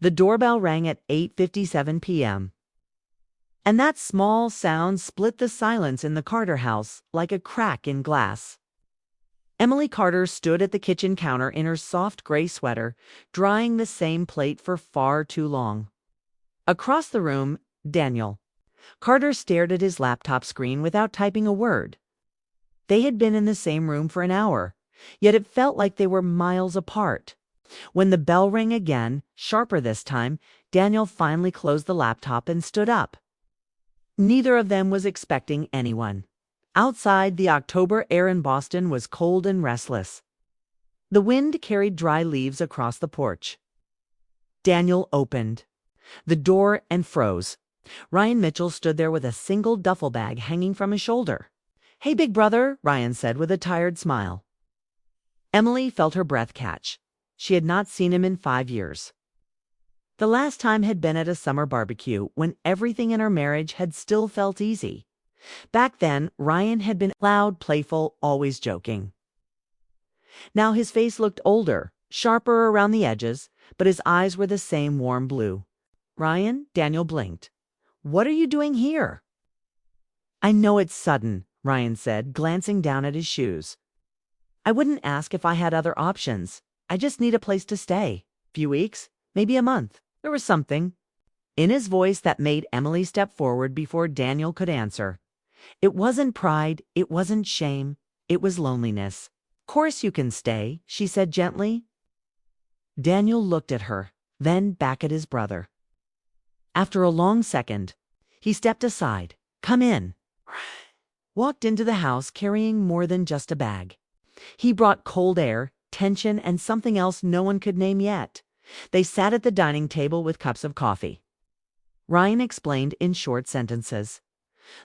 The doorbell rang at 8:57 p.m. And that small sound split the silence in the Carter house like a crack in glass. Emily Carter stood at the kitchen counter in her soft gray sweater, drying the same plate for far too long. Across the room, Daniel. Carter stared at his laptop screen without typing a word. They had been in the same room for an hour, yet it felt like they were miles apart. When the bell rang again, sharper this time, Daniel finally closed the laptop and stood up. Neither of them was expecting anyone. Outside, the October air in Boston was cold and restless. The wind carried dry leaves across the porch. Daniel opened the door and froze. Ryan Mitchell stood there with a single duffel bag hanging from his shoulder. "Hey, big brother," Ryan said with a tired smile. Emily felt her breath catch. She had not seen him in 5 years. The last time had been at a summer barbecue when everything in her marriage had still felt easy. Back then, Ryan had been loud, playful, always joking. Now his face looked older, sharper around the edges, but his eyes were the same warm blue. "Ryan?" Daniel blinked. "What are you doing here?" "I know it's sudden," Ryan said, glancing down at his shoes. "I wouldn't ask if I had other options. I just need a place to stay. Few weeks, maybe a month." There was something in his voice that made Emily step forward before Daniel could answer. It wasn't pride, it wasn't shame, it was loneliness. "Course you can stay," she said gently. Daniel looked at her, then back at his brother. After a long second, he stepped aside. "Come in." Walked into the house carrying more than just a bag. He brought cold air, tension, and something else no one could name yet. They sat at the dining table with cups of coffee. Ryan explained in short sentences.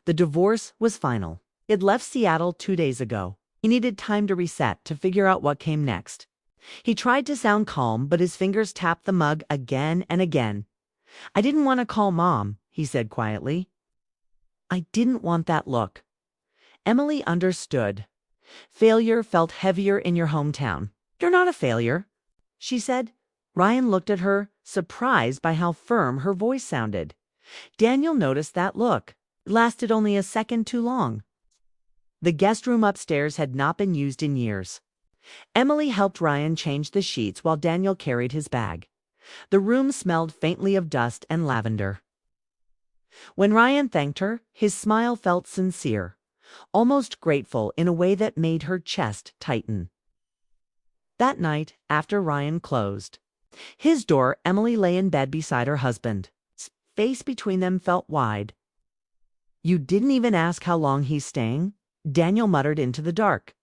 The divorce was final. He'd left Seattle 2 days ago. He needed time to reset, to figure out what came next. He tried to sound calm, but his fingers tapped the mug again and again. "I didn't want to call Mom," he said quietly. "I didn't want that look." Emily understood. Failure felt heavier in your hometown. "You're not a failure," she said. Ryan looked at her, surprised by how firm her voice sounded. Daniel noticed that look. It lasted only a second too long. The guest room upstairs had not been used in years. Emily helped Ryan change the sheets while Daniel carried his bag. The room smelled faintly of dust and lavender. When Ryan thanked her, his smile felt sincere, almost grateful in a way that made her chest tighten. That night, after Ryan closed his door, Emily lay in bed beside her husband. Space between them felt wide. "You didn't even ask how long he's staying?" Daniel muttered into the dark.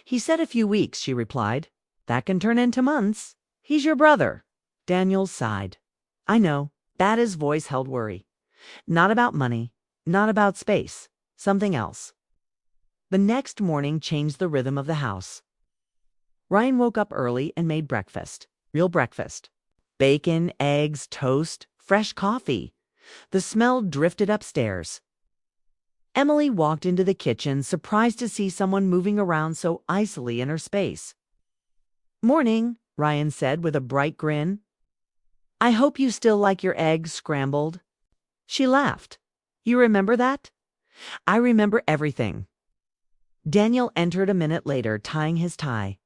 "He said a few weeks," she replied. "That can turn into months. He's your brother." Daniel sighed. "I know." But his voice held worry. Not about money, not about space, something else. The next morning changed the rhythm of the house. Ryan woke up early and made breakfast. Real breakfast. Bacon, eggs, toast, fresh coffee. The smell drifted upstairs. Emily walked into the kitchen, surprised to see someone moving around so icily in her space. "Morning," Ryan said with a bright grin. "I hope you still like your eggs scrambled." She laughed. "You remember that?" "I remember everything." Daniel entered a minute later, tying his tie.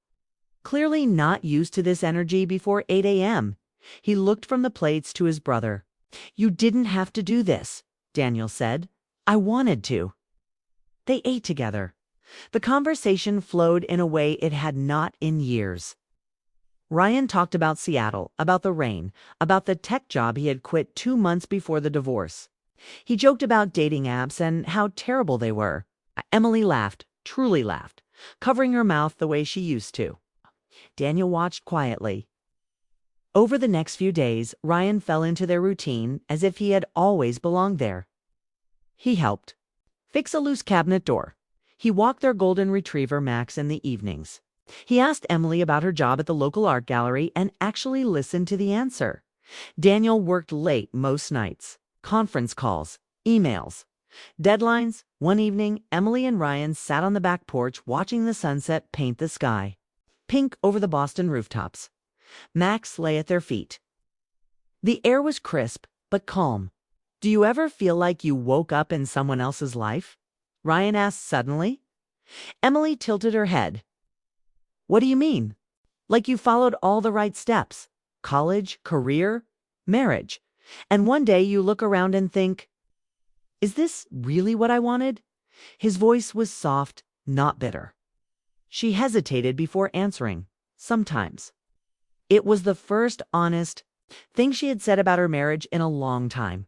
Clearly not used to this energy before 8 a.m. He looked from the plates to his brother. "You didn't have to do this," Daniel said. "I wanted to." They ate together. The conversation flowed in a way it had not in years. Ryan talked about Seattle, about the rain, about the tech job he had quit 2 months before the divorce. He joked about dating apps and how terrible they were. Emily laughed, truly laughed, covering her mouth the way she used to. Daniel watched quietly. Over the next few days, Ryan fell into their routine as if he had always belonged there. He helped fix a loose cabinet door. He walked their golden retriever Max in the evenings. He asked Emily about her job at the local art gallery and actually listened to the answer. Daniel worked late most nights. Conference calls, emails, deadlines. One evening, Emily and Ryan sat on the back porch watching the sunset paint the sky, pink over the Boston rooftops. Max lay at their feet. The air was crisp, but calm. "Do you ever feel like you woke up in someone else's life?" Ryan asked suddenly. Emily tilted her head. "What do you mean?" "Like you followed all the right steps. College, career, marriage. And one day you look around and think, is this really what I wanted?" His voice was soft, not bitter. She hesitated before answering. Sometimes. It was the first honest thing she had said about her marriage in a long time.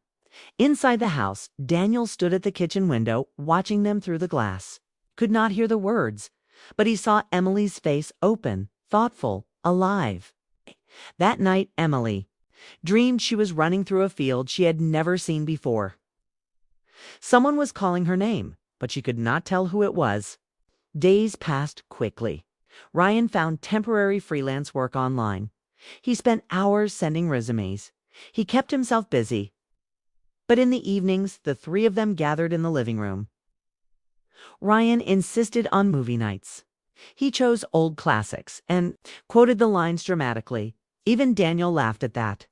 Inside the house, Daniel stood at the kitchen window, watching them through the glass. Could not hear the words, but he saw Emily's face open, thoughtful, alive. That night, Emily dreamed she was running through a field she had never seen before. Someone was calling her name, but she could not tell who it was. Days passed quickly. Ryan found temporary freelance work online. He spent hours sending resumes. He kept himself busy. But in the evenings, the three of them gathered in the living room. Ryan insisted on movie nights. He chose old classics and quoted the lines dramatically. Even Daniel laughed at that.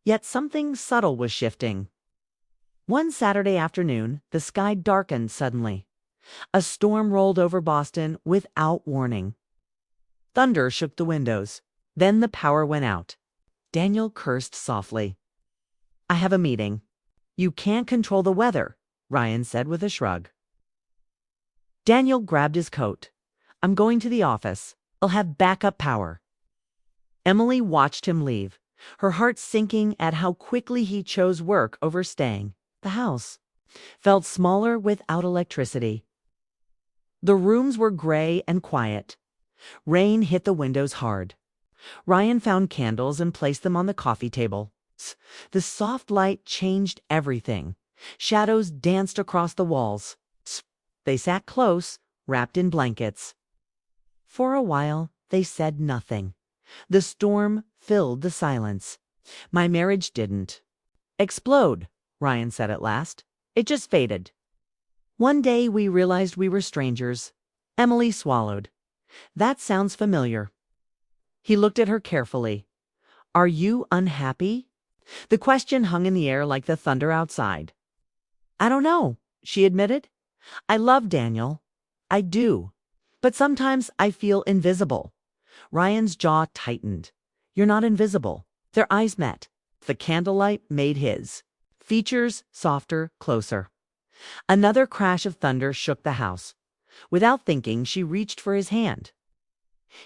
Yet something subtle was shifting. One Saturday afternoon, the sky darkened suddenly. A storm rolled over Boston without warning. Thunder shook the windows. Then the power went out. Daniel cursed softly. "I have a meeting." "You can't control the weather," Ryan said with a shrug. Daniel grabbed his coat. "I'm going to the office. I'll have backup power." Emily watched him leave, her heart sinking at how quickly he chose work over staying. The house felt smaller without electricity. The rooms were gray and quiet. Rain hit the windows hard. Ryan found candles and placed them on the coffee table. The soft light changed everything. Shadows danced across the walls. They sat close, wrapped in blankets. For a while, they said nothing. The storm filled the silence. "My marriage didn't explode," Ryan said at last. "It just faded. One day we realized we were strangers." Emily swallowed. "That sounds familiar." He looked at her carefully. "Are you unhappy?" The question hung in the air like the thunder outside. "I don't know," she admitted. "I love Daniel. I do. But sometimes I feel invisible." Ryan's jaw tightened. "You're not invisible." Their eyes met. The candlelight made his features softer, closer. Another crash of thunder shook the house. Without thinking, she reached for his hand.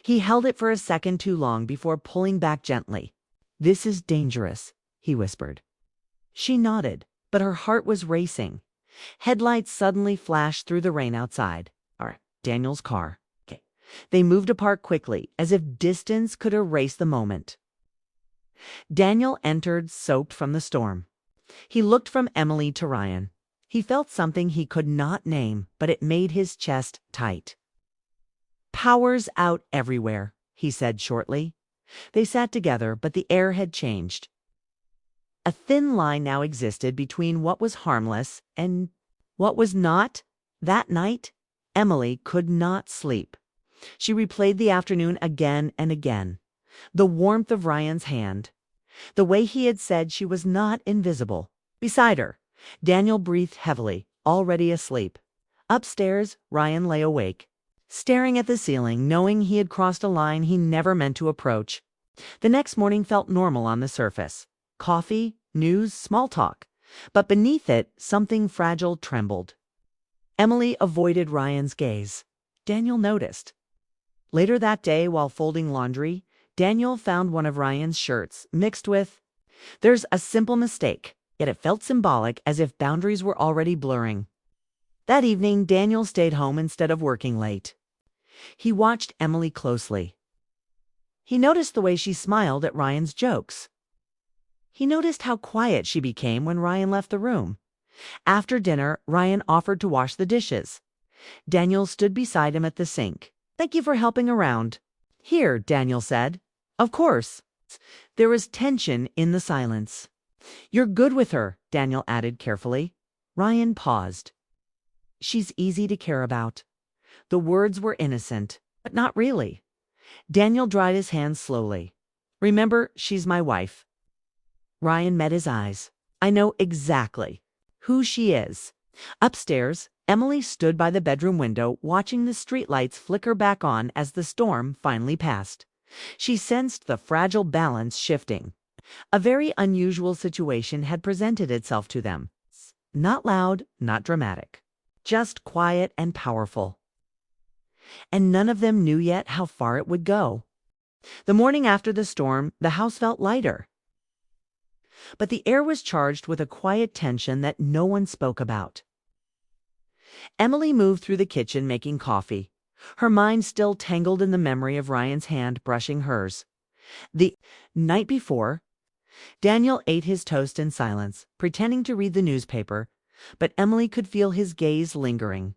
He held it for a second too long before pulling back gently. "This is dangerous," he whispered. She nodded, but her heart was racing. Headlights suddenly flashed through the rain outside. Daniel's car. They moved apart quickly, as if distance could erase the moment. Daniel entered, soaked from the storm. He looked from Emily to Ryan. He felt something he could not name, but it made his chest tight. "Power's out everywhere," he said shortly. They sat together, but the air had changed. A thin line now existed between what was harmless and what was not. That night, Emily could not sleep. She replayed the afternoon again and again. The warmth of Ryan's hand. The way he had said she was not invisible. Beside her, Daniel breathed heavily, already asleep. Upstairs, Ryan lay awake, staring at the ceiling, knowing he had crossed a line he never meant to approach. The next morning felt normal on the surface. Coffee, news, small talk. But beneath it, something fragile trembled. Emily avoided Ryan's gaze. Daniel noticed. Later that day, while folding laundry, Daniel found one of Ryan's shirts mixed with, "There's a simple mistake," yet it felt symbolic, as if boundaries were already blurring. That evening, Daniel stayed home instead of working late. He watched Emily closely. He noticed the way she smiled at Ryan's jokes. He noticed how quiet she became when Ryan left the room. After dinner, Ryan offered to wash the dishes. Daniel stood beside him at the sink. "Thank you for helping around." "Here," Daniel said. "Of course." There was tension in the silence. "You're good with her," Daniel added carefully. Ryan paused. "She's easy to care about." The words were innocent, but not really. Daniel dried his hands slowly. "Remember, she's my wife." Ryan met his eyes. I know exactly who she is. Upstairs, Emily stood by the bedroom window watching the streetlights flicker back on as the storm finally passed. She sensed the fragile balance shifting. A very unusual situation had presented itself to them. Not loud, not dramatic. Just quiet and powerful. And none of them knew yet how far it would go. The morning after the storm, the house felt lighter. But the air was charged with a quiet tension that no one spoke about. Emily moved through the kitchen making coffee, her mind still tangled in the memory of Ryan's hand brushing hers. The night before, Daniel ate his toast in silence, pretending to read the newspaper, but Emily could feel his gaze lingering.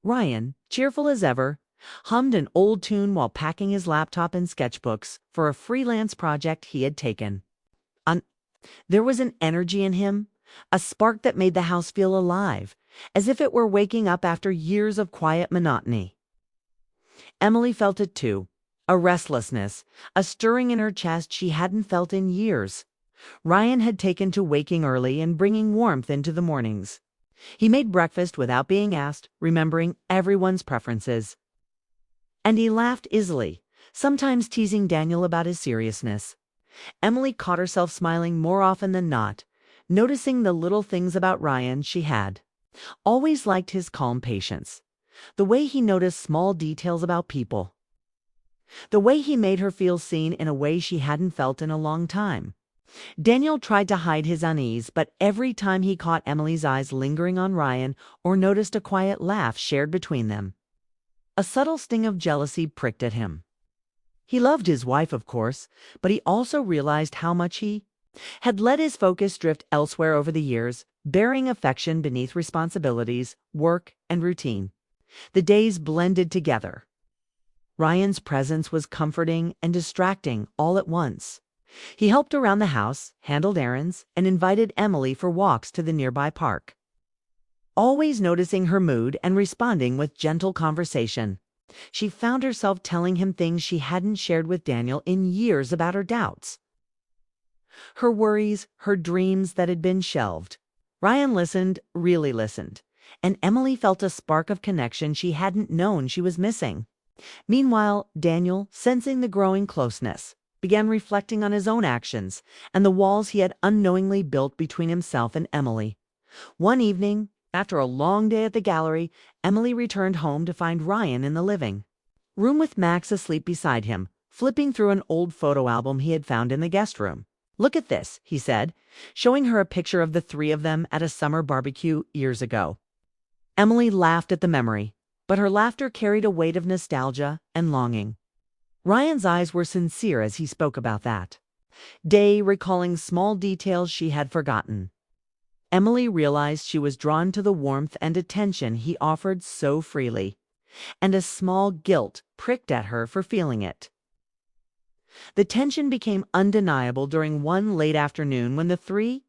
Ryan, cheerful as ever, hummed an old tune while packing his laptop and sketchbooks for a freelance project he had taken. There was an energy in him, a spark that made the house feel alive, as if it were waking up after years of quiet monotony. Emily felt it too, a restlessness, a stirring in her chest she hadn't felt in years. Ryan had taken to waking early and bringing warmth into the mornings. He made breakfast without being asked, remembering everyone's preferences. And he laughed easily, sometimes teasing Daniel about his seriousness. Emily caught herself smiling more often than not, noticing the little things about Ryan she had always liked his calm patience, the way he noticed small details about people, the way he made her feel seen in a way she hadn't felt in a long time. Daniel tried to hide his unease, but every time he caught Emily's eyes lingering on Ryan or noticed a quiet laugh shared between them, a subtle sting of jealousy pricked at him. He loved his wife, of course, but he also realized how much he had let his focus drift elsewhere over the years, burying affection beneath responsibilities, work, and routine. The days blended together. Ryan's presence was comforting and distracting all at once. He helped around the house, handled errands, and invited Emily for walks to the nearby park, always noticing her mood and responding with gentle conversation. She found herself telling him things she hadn't shared with Daniel in years about her doubts, her worries, her dreams that had been shelved. Ryan listened, really listened, and Emily felt a spark of connection she hadn't known she was missing. Meanwhile, Daniel, sensing the growing closeness, began reflecting on his own actions and the walls he had unknowingly built between himself and Emily. One evening, after a long day at the gallery, Emily returned home to find Ryan in the living room with Max asleep beside him, flipping through an old photo album he had found in the guest room. "Look at this," he said, showing her a picture of the three of them at a summer barbecue years ago. Emily laughed at the memory, but her laughter carried a weight of nostalgia and longing. Ryan's eyes were sincere as he spoke about that day, recalling small details she had forgotten. Emily realized she was drawn to the warmth and attention he offered so freely, and a small guilt pricked at her for feeling it. The tension became undeniable during one late afternoon when the three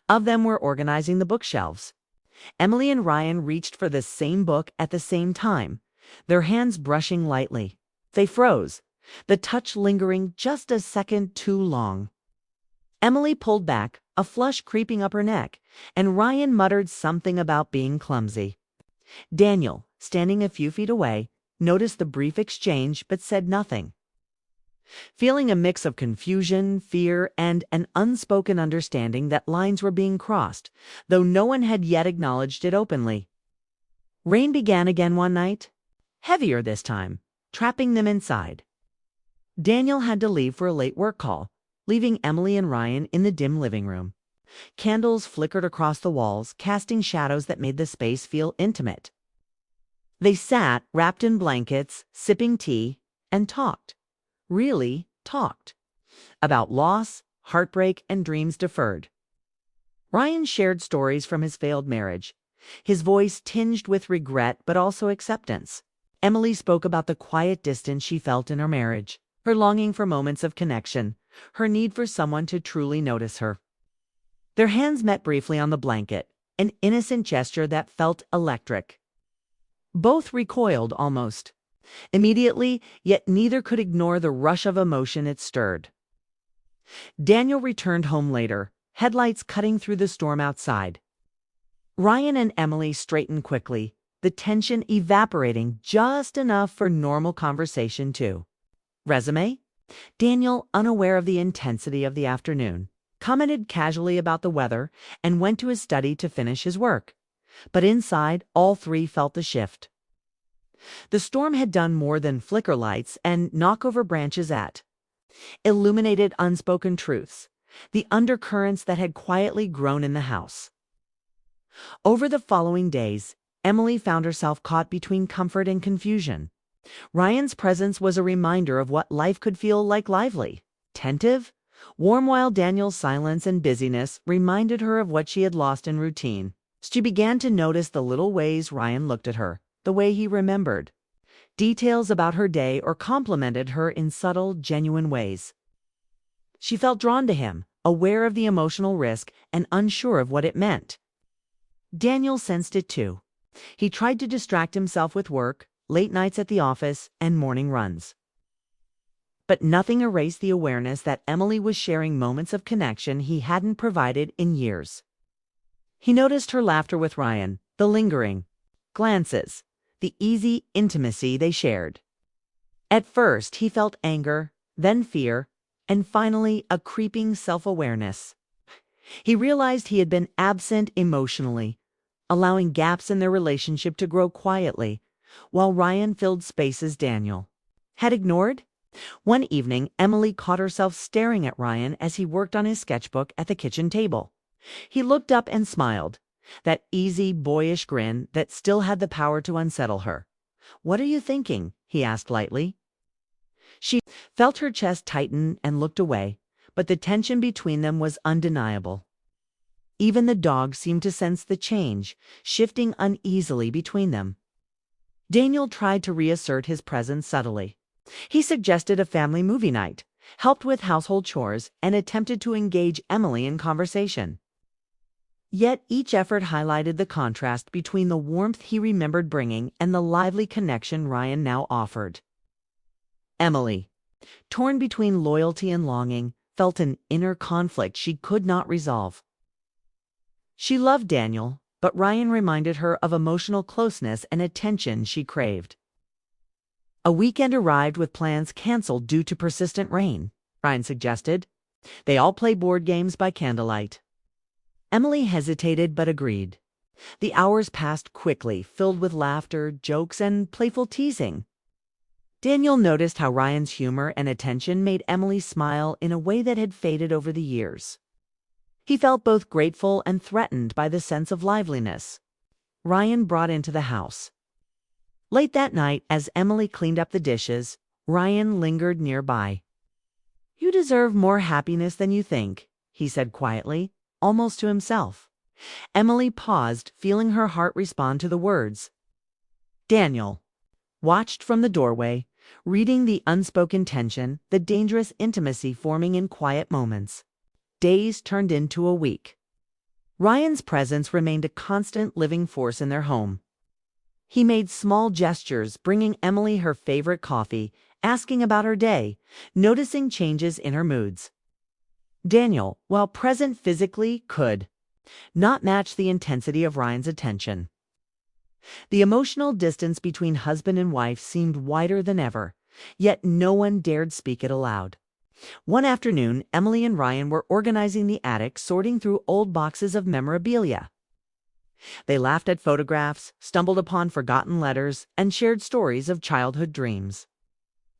of them were organizing the bookshelves. Emily and Ryan reached for the same book at the same time, their hands brushing lightly. They froze, the touch lingering just a second too long. Emily pulled back, a flush creeping up her neck, and Ryan muttered something about being clumsy. Daniel, standing a few feet away, noticed the brief exchange but said nothing, feeling a mix of confusion, fear, and an unspoken understanding that lines were being crossed, though no one had yet acknowledged it openly. Rain began again one night, heavier this time, trapping them inside. Daniel had to leave for a late work call, leaving Emily and Ryan in the dim living room. Candles flickered across the walls, casting shadows that made the space feel intimate. They sat, wrapped in blankets, sipping tea, and talked. Really talked. About loss, heartbreak, and dreams deferred. Ryan shared stories from his failed marriage, his voice tinged with regret but also acceptance. Emily spoke about the quiet distance she felt in her marriage, her longing for moments of connection, her need for someone to truly notice her. Their hands met briefly on the blanket, an innocent gesture that felt electric. Both recoiled almost immediately, yet neither could ignore the rush of emotion it stirred. Daniel returned home later, headlights cutting through the storm outside. Ryan and Emily straightened quickly, the tension evaporating just enough for normal conversation too. Resume? Daniel, unaware of the intensity of the afternoon, commented casually about the weather and went to his study to finish his work. But inside, all three felt the shift. The storm had done more than flicker lights and knock over branches illuminated unspoken truths, the undercurrents that had quietly grown in the house. Over the following days, Emily found herself caught between comfort and confusion. Ryan's presence was a reminder of what life could feel like: lively, attentive, warm, while Daniel's silence and busyness reminded her of what she had lost in routine. She began to notice the little ways Ryan looked at her, the way he remembered details about her day or complimented her in subtle, genuine ways. She felt drawn to him, aware of the emotional risk and unsure of what it meant. Daniel sensed it too. He tried to distract himself with work, late nights at the office, and morning runs. But nothing erased the awareness that Emily was sharing moments of connection he hadn't provided in years. He noticed her laughter with Ryan, the lingering glances, the easy intimacy they shared. At first, he felt anger, then fear, and finally a creeping self-awareness. He realized he had been absent emotionally, allowing gaps in their relationship to grow quietly, while Ryan filled spaces Daniel had ignored. One evening, Emily caught herself staring at Ryan as he worked on his sketchbook at the kitchen table. He looked up and smiled, that easy, boyish grin that still had the power to unsettle her. "What are you thinking?" he asked lightly. She felt her chest tighten and looked away, but the tension between them was undeniable. Even the dog seemed to sense the change, shifting uneasily between them. Daniel tried to reassert his presence subtly. He suggested a family movie night, helped with household chores, and attempted to engage Emily in conversation. Yet each effort highlighted the contrast between the warmth he remembered bringing and the lively connection Ryan now offered. Emily, torn between loyalty and longing, felt an inner conflict she could not resolve. She loved Daniel, but Ryan reminded her of emotional closeness and attention she craved. A weekend arrived with plans canceled due to persistent rain, Ryan suggested. They all play board games by candlelight. Emily hesitated but agreed. The hours passed quickly, filled with laughter, jokes, and playful teasing. Daniel noticed how Ryan's humor and attention made Emily smile in a way that had faded over the years. He felt both grateful and threatened by the sense of liveliness Ryan brought into the house. Late that night, as Emily cleaned up the dishes, Ryan lingered nearby. "You deserve more happiness than you think," he said quietly, almost to himself. Emily paused, feeling her heart respond to the words. Daniel watched from the doorway, reading the unspoken tension, the dangerous intimacy forming in quiet moments. Days turned into a week. Ryan's presence remained a constant living force in their home. He made small gestures, bringing Emily her favorite coffee, asking about her day, noticing changes in her moods. Daniel, while present physically, could not match the intensity of Ryan's attention. The emotional distance between husband and wife seemed wider than ever, yet no one dared speak it aloud. One afternoon, Emily and Ryan were organizing the attic, sorting through old boxes of memorabilia. They laughed at photographs, stumbled upon forgotten letters, and shared stories of childhood dreams.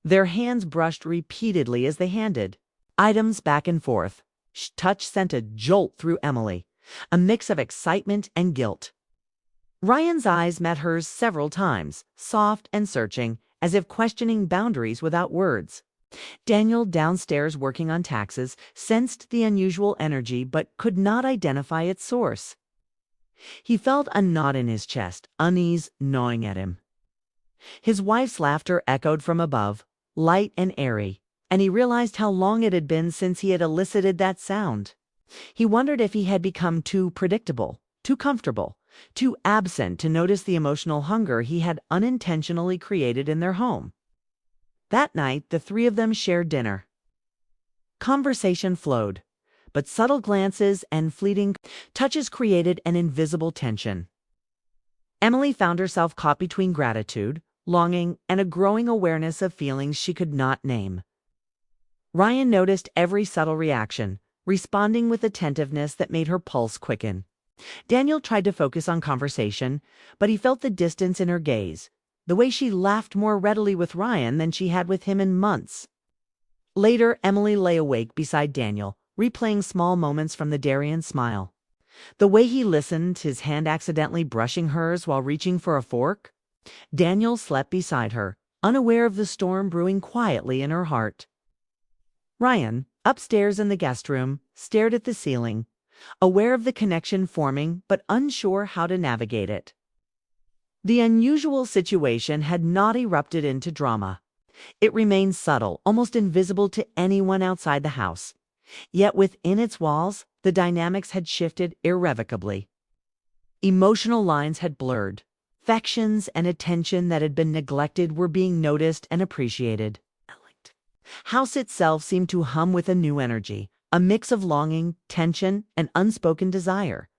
Their hands brushed repeatedly as they handed items back and forth. Touch sent a jolt through Emily, a mix of excitement and guilt. Ryan's eyes met hers several times, soft and searching, as if questioning boundaries without words. Daniel, downstairs working on taxes, sensed the unusual energy but could not identify its source. He felt a knot in his chest, unease gnawing at him. His wife's laughter echoed from above, light and airy, and he realized how long it had been since he had elicited that sound. He wondered if he had become too predictable, too comfortable, too absent to notice the emotional hunger he had unintentionally created in their home. That night, the three of them shared dinner. Conversation flowed, but subtle glances and fleeting touches created an invisible tension. Emily found herself caught between gratitude, longing, and a growing awareness of feelings she could not name. Ryan noticed every subtle reaction, responding with attentiveness that made her pulse quicken. Daniel tried to focus on conversation, but he felt the distance in her gaze, the way she laughed more readily with Ryan than she had with him in months. Later, Emily lay awake beside Daniel, replaying small moments from the Darien smile. The way he listened, his hand accidentally brushing hers while reaching for a fork. Daniel slept beside her, unaware of the storm brewing quietly in her heart. Ryan, upstairs in the guest room, stared at the ceiling, aware of the connection forming but unsure how to navigate it. The unusual situation had not erupted into drama. It remained subtle, almost invisible to anyone outside the house. Yet within its walls, the dynamics had shifted irrevocably. Emotional lines had blurred. Affections and attention that had been neglected were being noticed and appreciated. House itself seemed to hum with a new energy, a mix of longing, tension, and unspoken desire.